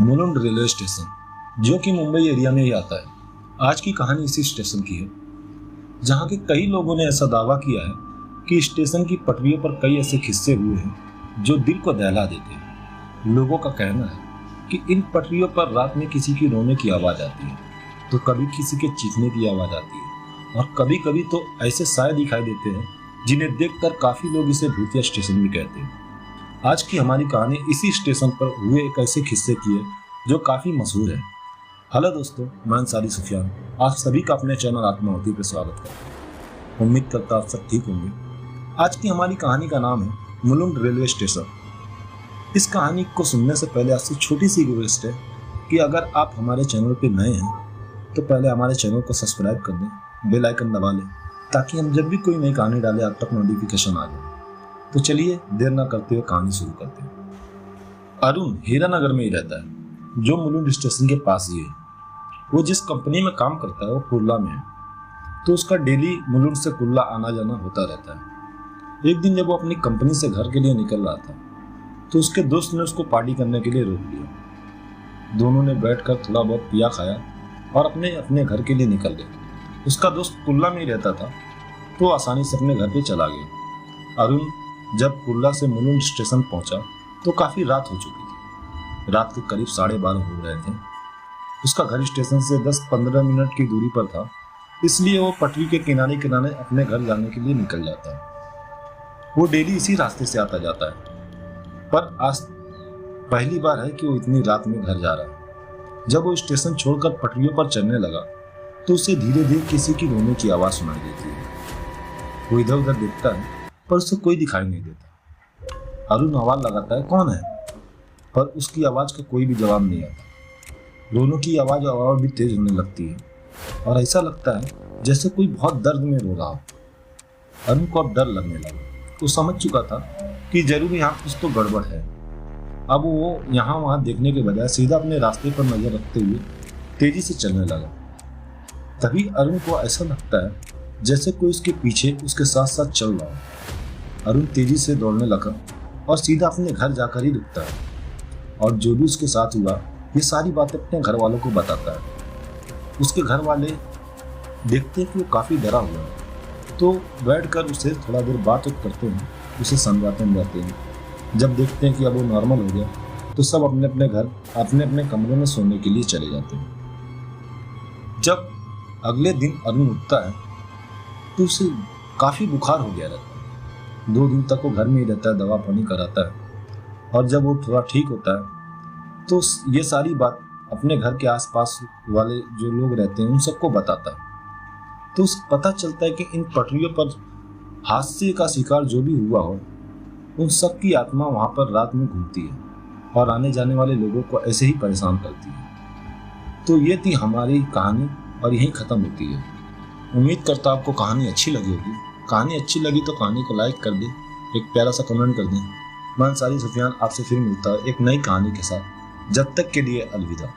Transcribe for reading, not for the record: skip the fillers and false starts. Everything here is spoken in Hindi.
मुलुंड रेलवे स्टेशन जो कि मुंबई एरिया में ही आता है। आज की कहानी इसी स्टेशन की है, जहां के कई लोगों ने ऐसा दावा किया है कि स्टेशन की पटरियों पर कई ऐसे किस्से हुए हैं जो दिल को दहला देते हैं। लोगों का कहना है कि इन पटरियों पर रात में किसी की रोने की आवाज आती है, तो कभी किसी के चीखने की आवाज आती है और कभी कभी तो ऐसे साए दिखाई देते हैं जिन्हें देखकर काफी लोग इसे भूतिया स्टेशन भी कहते हैं। आज की हमारी कहानी इसी स्टेशन पर हुए एक ऐसे किस्से की है जो काफी मशहूर है। हेलो दोस्तों, मैं अंसारी सुफियान आप सभी का अपने चैनल आत्मावती पर स्वागत करता हूँ। उम्मीद करता आप सब ठीक होंगे। आज की हमारी कहानी का नाम है मुलुंड रेलवे स्टेशन। इस कहानी को सुनने से पहले आपसे छोटी सी रिक्वेस्ट है कि अगर आप हमारे चैनल पर नए हैं तो पहले हमारे चैनल को सब्सक्राइब कर दें, बेल आइकन दबा लें ताकि हम जब भी कोई नई कहानी डालें आप तक नोटिफिकेशन आ जाए। तो चलिए देर न करते हुए कहानी शुरू करते हैं। अरुण हीरानगर में ही रहता है जो मुलुंड स्टेशन के पास ही है। वो जिस कंपनी में काम करता है वो कुर्ला में है, तो उसका डेली मुलुंड से कुर्ला आना जाना होता रहता है। एक दिन जब वो अपनी कंपनी से घर के लिए निकल रहा था तो उसके दोस्त ने उसको पार्टी करने के लिए रोक लिया। दोनों ने बैठकर थोड़ा बहुत पिया खाया और अपने अपने घर के लिए निकल गए। उसका दोस्त कुर्ला में ही रहता था तो आसानी से अपने घर पे चला गया। अरुण जब कुर्ला से मुलुंड स्टेशन पहुंचा तो काफी रात हो चुकी थी। रात के करीब 12:30 हो रहे थे। उसका घर स्टेशन से 10-15 मिनट की दूरी पर था, इसलिए वो पटरी के किनारे किनारे अपने घर जाने के लिए निकल जाता है। वो डेली इसी रास्ते से आता जाता है, पर आज पहली बार है कि वो इतनी रात में घर जा रहा है। जब वो स्टेशन छोड़कर पटरियों पर चलने लगा तो उसे धीरे धीरे किसी की रोने की आवाज सुनाई देती है। वो इधर उधर देखता है पर उसे कोई दिखाई नहीं देता। अरुण आवाज लगाता है, कौन है? पर उसकी आवाज का कोई भी जवाब नहीं आता। रोनों की आवाज और भी तेज होने लगती है और ऐसा लगता है जैसे कोई बहुत दर्द में रो रहा हो। अरुण को अब डर लगने लगा। वो समझ चुका था कि जरूर यहाँ कुछ तो गड़बड़ है। अब वो यहाँ वहाँ देखने के बजाय सीधा अपने रास्ते पर नजर रखते हुए तेजी से चलने लगा। तभी अरुण को ऐसा लगता है जैसे कोई उसके पीछे उसके साथ साथ चल रहा हो। अरुण तेजी से दौड़ने लगा और सीधा अपने घर जाकर ही रुकता है और जो भी उसके साथ हुआ ये सारी बातें अपने घर वालों को बताता है। उसके घर वाले देखते हैं कि वो काफ़ी डरा हुआ है, तो बैठकर उसे थोड़ा देर बात करते हैं, उसे समझाते हैं। जब देखते हैं कि अब वो नॉर्मल हो गया तो सब अपने अपने घर अपने अपने कमरे में सोने के लिए चले जाते हैं। जब अगले दिन अरुण उठता है तो उसे काफ़ी बुखार हो गया रहता है। 2 दिन तक वो घर में ही रहता है, दवा पानी कराता है और जब वो थोड़ा ठीक होता है तो ये सारी बात अपने घर के आसपास वाले जो लोग रहते हैं उन सबको बताता है। तो उसे पता चलता है कि इन पटरियों पर हादसे का शिकार जो भी हुआ हो उन सब की आत्मा वहाँ पर रात में घूमती है और आने जाने वाले लोगों को ऐसे ही परेशान करती है। तो ये थी हमारी कहानी और यहीं ख़त्म होती है। उम्मीद करता आपको कहानी अच्छी लगी होगी। कहानी अच्छी लगी तो कहानी को लाइक कर दें, एक प्यारा सा कमेंट कर दें। मैं अंसारी सुफियान आपसे फिर मिलता है एक नई कहानी के साथ। जब तक के लिए अलविदा।